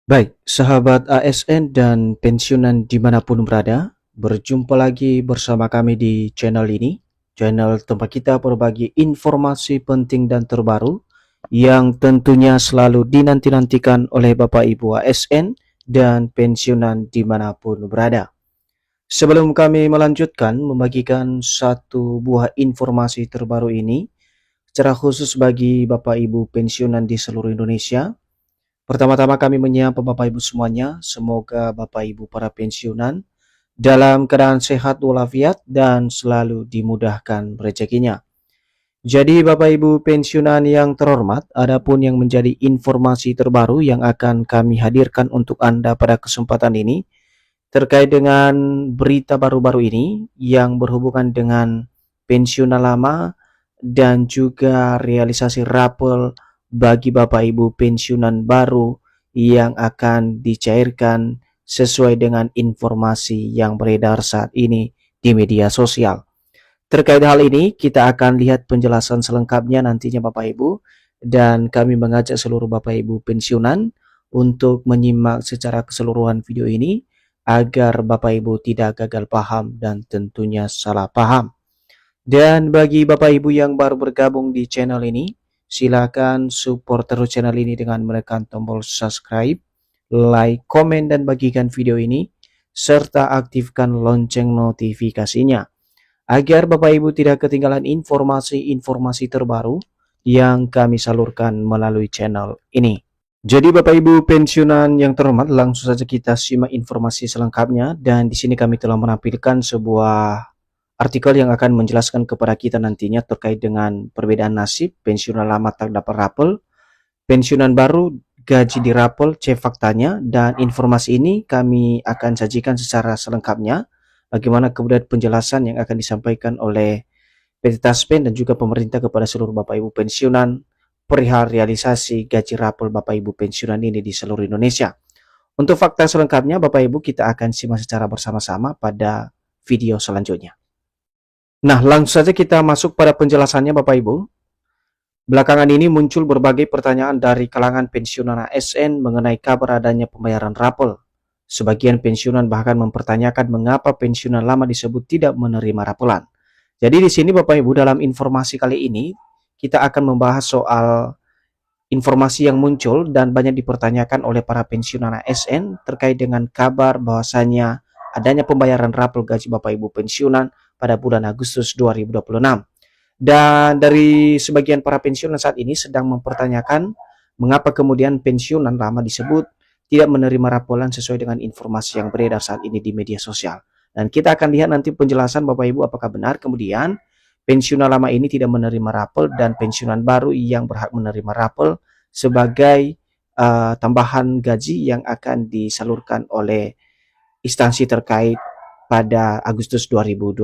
Baik, sahabat ASN dan pensiunan dimanapun berada, berjumpa lagi bersama kami di channel ini, channel tempat kita berbagi informasi penting dan terbaru yang tentunya selalu dinanti-nantikan oleh Bapak Ibu ASN dan pensiunan dimanapun berada. Sebelum kami melanjutkan membagikan satu buah informasi terbaru ini, secara khusus bagi Bapak Ibu pensiunan di seluruh Indonesia, pertama-tama kami menyapa Bapak Ibu semuanya, semoga Bapak Ibu para pensiunan dalam keadaan sehat walafiat dan selalu dimudahkan rezekinya. Jadi Bapak Ibu pensiunan yang terhormat, adapun yang menjadi informasi terbaru yang akan kami hadirkan untuk Anda pada kesempatan ini terkait dengan berita baru-baru ini yang berhubungan dengan pensiunan lama dan juga realisasi rapel bagi Bapak Ibu pensiunan baru yang akan dicairkan sesuai dengan informasi yang beredar saat ini di media sosial. Terkait hal ini, kita akan lihat penjelasan selengkapnya nantinya Bapak Ibu, dan kami mengajak seluruh Bapak Ibu pensiunan untuk menyimak secara keseluruhan video ini agar Bapak Ibu tidak gagal paham dan tentunya salah paham. Dan bagi Bapak Ibu yang baru bergabung di channel ini, silakan support terus channel ini dengan menekan tombol subscribe, like, komen, dan bagikan video ini, serta aktifkan lonceng notifikasinya agar Bapak Ibu tidak ketinggalan informasi-informasi terbaru yang kami salurkan melalui channel ini. Jadi Bapak Ibu pensiunan yang terhormat, langsung saja kita simak informasi selengkapnya, dan di sini kami telah menampilkan sebuah artikel yang akan menjelaskan kepada kita nantinya terkait dengan perbedaan nasib pensiunan lama tak dapat rapel, pensiunan baru gaji dirapel, cek faktanya, dan informasi ini kami akan sajikan secara selengkapnya bagaimana kemudian penjelasan yang akan disampaikan oleh PT Taspen dan juga pemerintah kepada seluruh Bapak Ibu pensiunan perihal realisasi gaji rapel Bapak Ibu pensiunan ini di seluruh Indonesia. Untuk fakta selengkapnya Bapak Ibu kita akan simak secara bersama-sama pada video selanjutnya. Nah, langsung saja kita masuk pada penjelasannya Bapak Ibu. Belakangan ini muncul berbagai pertanyaan dari kalangan pensiunan ASN mengenai kabar adanya pembayaran rapel. Sebagian pensiunan bahkan mempertanyakan mengapa pensiunan lama disebut tidak menerima rapelan. Jadi di sini Bapak Ibu dalam informasi kali ini kita akan membahas soal informasi yang muncul dan banyak dipertanyakan oleh para pensiunan ASN terkait dengan kabar bahwasanya adanya pembayaran rapel gaji Bapak Ibu pensiunan pada bulan Agustus 2026. Dan dari sebagian para pensiunan saat ini sedang mempertanyakan mengapa kemudian pensiunan lama disebut tidak menerima raporan sesuai dengan informasi yang beredar saat ini di media sosial. Dan kita akan lihat nanti penjelasan Bapak Ibu apakah benar kemudian pensiunan lama ini tidak menerima rapel dan pensiunan baru yang berhak menerima rapel sebagai tambahan gaji yang akan disalurkan oleh instansi terkait pada Agustus 2026.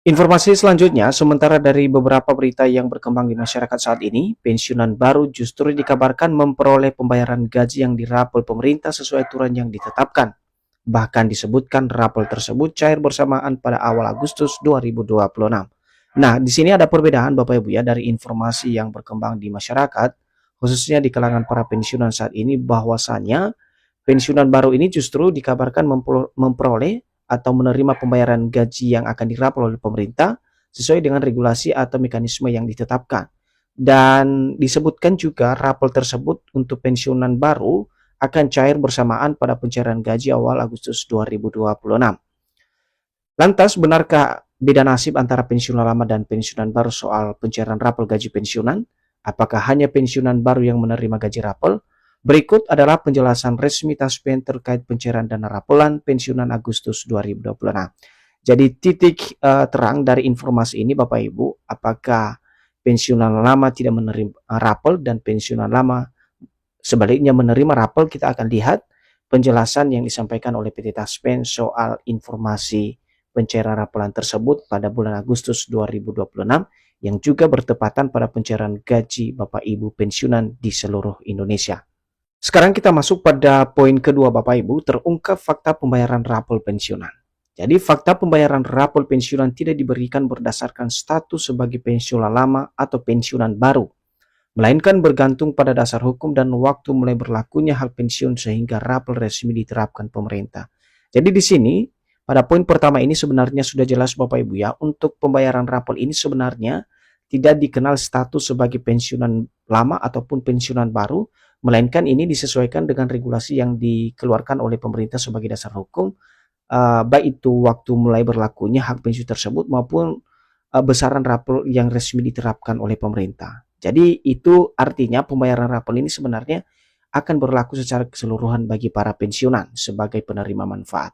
Informasi selanjutnya, sementara dari beberapa berita yang berkembang di masyarakat saat ini, pensiunan baru justru dikabarkan memperoleh pembayaran gaji yang dirapel pemerintah sesuai aturan yang ditetapkan. Bahkan disebutkan rapel tersebut cair bersamaan pada awal Agustus 2026. Nah, di sini ada perbedaan Bapak Ibu ya dari informasi yang berkembang di masyarakat, khususnya di kalangan para pensiunan saat ini, bahwasanya pensiunan baru ini justru dikabarkan memperoleh atau menerima pembayaran gaji yang akan dirapel oleh pemerintah sesuai dengan regulasi atau mekanisme yang ditetapkan. Dan disebutkan juga rapel tersebut untuk pensiunan baru akan cair bersamaan pada pencairan gaji awal Agustus 2026. Lantas, benarkah beda nasib antara pensiunan lama dan pensiunan baru soal pencairan rapel gaji pensiunan? Apakah hanya pensiunan baru yang menerima gaji rapel? Berikut adalah penjelasan resmi Taspen terkait pencairan dana rapelan pensiunan Agustus 2026. Jadi titik terang dari informasi ini Bapak Ibu, apakah pensiunan lama tidak menerima rapel dan pensiunan lama sebaliknya menerima rapel, kita akan lihat penjelasan yang disampaikan oleh PT Taspen soal informasi pencairan rapelan tersebut pada bulan Agustus 2026 yang juga bertepatan pada pencairan gaji Bapak Ibu pensiunan di seluruh Indonesia. Sekarang kita masuk pada poin kedua Bapak Ibu, terungkap fakta pembayaran rapel pensiunan. Jadi fakta pembayaran rapel pensiunan tidak diberikan berdasarkan status sebagai pensiunan lama atau pensiunan baru, melainkan bergantung pada dasar hukum dan waktu mulai berlakunya hak pensiun sehingga rapel resmi diterapkan pemerintah. Jadi di sini pada poin pertama ini sebenarnya sudah jelas Bapak Ibu ya, untuk pembayaran rapel ini sebenarnya tidak dikenal status sebagai pensiunan lama ataupun pensiunan baru, melainkan ini disesuaikan dengan regulasi yang dikeluarkan oleh pemerintah sebagai dasar hukum, baik itu waktu mulai berlakunya hak pensiun tersebut maupun besaran rapel yang resmi diterapkan oleh pemerintah. Jadi itu artinya pembayaran rapel ini sebenarnya akan berlaku secara keseluruhan bagi para pensiunan sebagai penerima manfaat.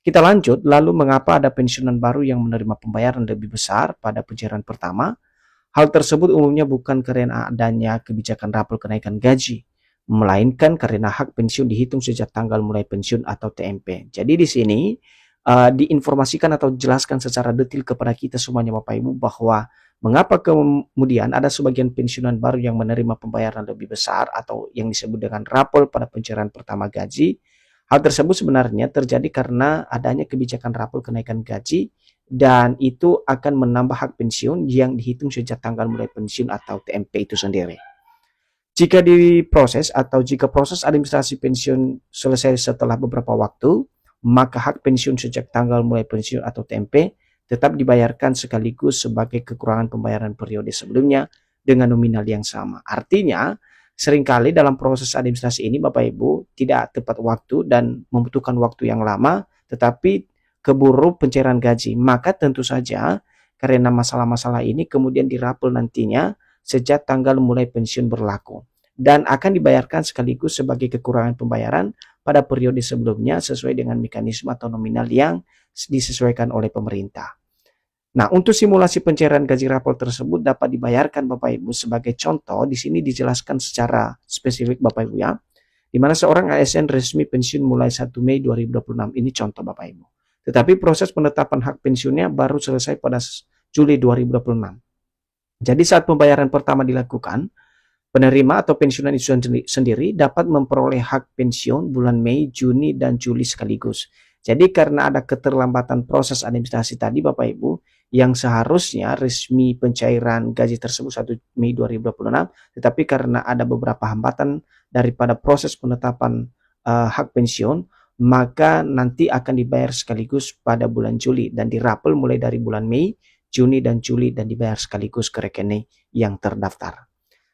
Kita lanjut, lalu mengapa ada pensiunan baru yang menerima pembayaran lebih besar pada pencairan pertama? Hal tersebut umumnya bukan karena adanya kebijakan rapel kenaikan gaji, melainkan karena hak pensiun dihitung sejak tanggal mulai pensiun atau TMP. Jadi di sini diinformasikan atau dijelaskan secara detail kepada kita semuanya Bapak Ibu bahwa mengapa kemudian ada sebagian pensiunan baru yang menerima pembayaran lebih besar atau yang disebut dengan rapel pada pencairan pertama gaji. Hal tersebut sebenarnya terjadi karena adanya kebijakan rapel kenaikan gaji dan itu akan menambah hak pensiun yang dihitung sejak tanggal mulai pensiun atau TMP itu sendiri. Jika diproses atau jika proses administrasi pensiun selesai setelah beberapa waktu, maka hak pensiun sejak tanggal mulai pensiun atau TMP tetap dibayarkan sekaligus sebagai kekurangan pembayaran periode sebelumnya dengan nominal yang sama. Artinya, seringkali dalam proses administrasi ini Bapak Ibu tidak tepat waktu dan membutuhkan waktu yang lama, tetapi keburu pencairan gaji. Maka tentu saja karena masalah-masalah ini kemudian dirapel nantinya sejak tanggal mulai pensiun berlaku dan akan dibayarkan sekaligus sebagai kekurangan pembayaran pada periode sebelumnya sesuai dengan mekanisme atau nominal yang disesuaikan oleh pemerintah. Nah, untuk simulasi pencairan gaji rapel tersebut dapat dibayarkan Bapak Ibu sebagai contoh di sini dijelaskan secara spesifik Bapak Ibu ya, di mana seorang ASN resmi pensiun mulai 1 Mei 2026 ini contoh Bapak Ibu. Tetapi proses penetapan hak pensiunnya baru selesai pada Juli 2026. Jadi saat pembayaran pertama dilakukan, penerima atau pensiunan itu sendiri dapat memperoleh hak pensiun bulan Mei, Juni, dan Juli sekaligus. Jadi karena ada keterlambatan proses administrasi tadi Bapak Ibu, yang seharusnya resmi pencairan gaji tersebut 1 Mei 2026, tetapi karena ada beberapa hambatan daripada proses penetapan hak pensiun, maka nanti akan dibayar sekaligus pada bulan Juli dan dirapel mulai dari bulan Mei, Juni, dan Juli dan dibayar sekaligus ke rekening yang terdaftar.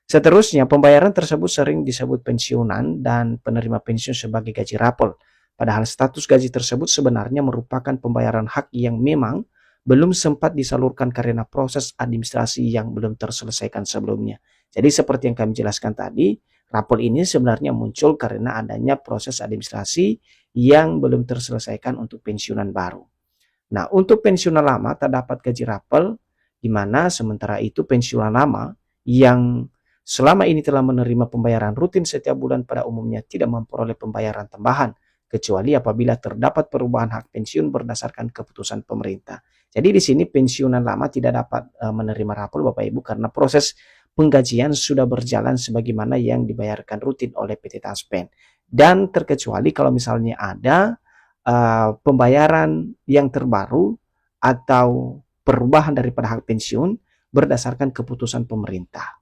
Seterusnya, pembayaran tersebut sering disebut pensiunan dan penerima pensiun sebagai gaji rapel. Padahal status gaji tersebut sebenarnya merupakan pembayaran hak yang memang belum sempat disalurkan karena proses administrasi yang belum terselesaikan sebelumnya. Jadi seperti yang kami jelaskan tadi, rapel ini sebenarnya muncul karena adanya proses administrasi yang belum terselesaikan untuk pensiunan baru. Nah, untuk pensiunan lama terdapat gaji rapel, di mana sementara itu pensiunan lama yang selama ini telah menerima pembayaran rutin setiap bulan pada umumnya tidak memperoleh pembayaran tambahan, kecuali apabila terdapat perubahan hak pensiun berdasarkan keputusan pemerintah. Jadi di sini pensiunan lama tidak dapat menerima rapel Bapak Ibu karena proses penggajian sudah berjalan sebagaimana yang dibayarkan rutin oleh PT Taspen. Dan terkecuali kalau misalnya ada pembayaran yang terbaru atau perubahan daripada hak pensiun berdasarkan keputusan pemerintah.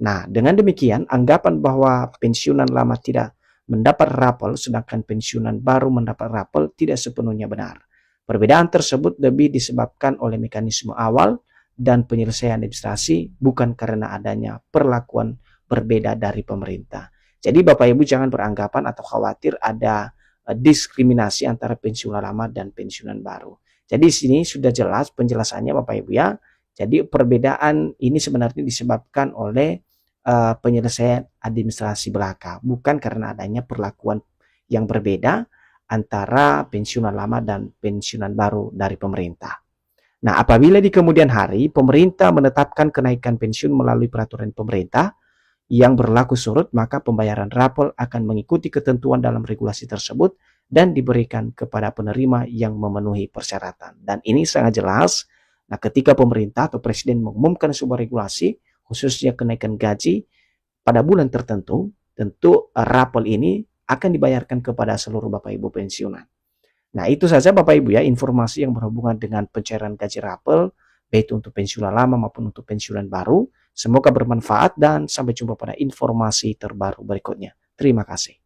Nah, dengan demikian anggapan bahwa pensiunan lama tidak mendapat rapel sedangkan pensiunan baru mendapat rapel tidak sepenuhnya benar. Perbedaan tersebut lebih disebabkan oleh mekanisme awal dan penyelesaian administrasi, bukan karena adanya perlakuan berbeda dari pemerintah. Jadi Bapak Ibu jangan beranggapan atau khawatir ada diskriminasi antara pensiunan lama dan pensiunan baru. Jadi di sini sudah jelas penjelasannya Bapak Ibu ya. Jadi perbedaan ini sebenarnya disebabkan oleh penyelesaian administrasi belaka, bukan karena adanya perlakuan yang berbeda antara pensiunan lama dan pensiunan baru dari pemerintah. Nah, apabila di kemudian hari pemerintah menetapkan kenaikan pensiun melalui peraturan pemerintah yang berlaku surut, maka pembayaran rapel akan mengikuti ketentuan dalam regulasi tersebut dan diberikan kepada penerima yang memenuhi persyaratan. Dan ini sangat jelas. Nah, ketika pemerintah atau presiden mengumumkan sebuah regulasi, khususnya kenaikan gaji pada bulan tertentu, tentu rapel ini akan dibayarkan kepada seluruh Bapak Ibu pensiunan. Nah, itu saja Bapak Ibu ya informasi yang berhubungan dengan pencairan gaji rapel, baik untuk pensiunan lama maupun untuk pensiunan baru. Semoga bermanfaat dan sampai jumpa pada informasi terbaru berikutnya. Terima kasih.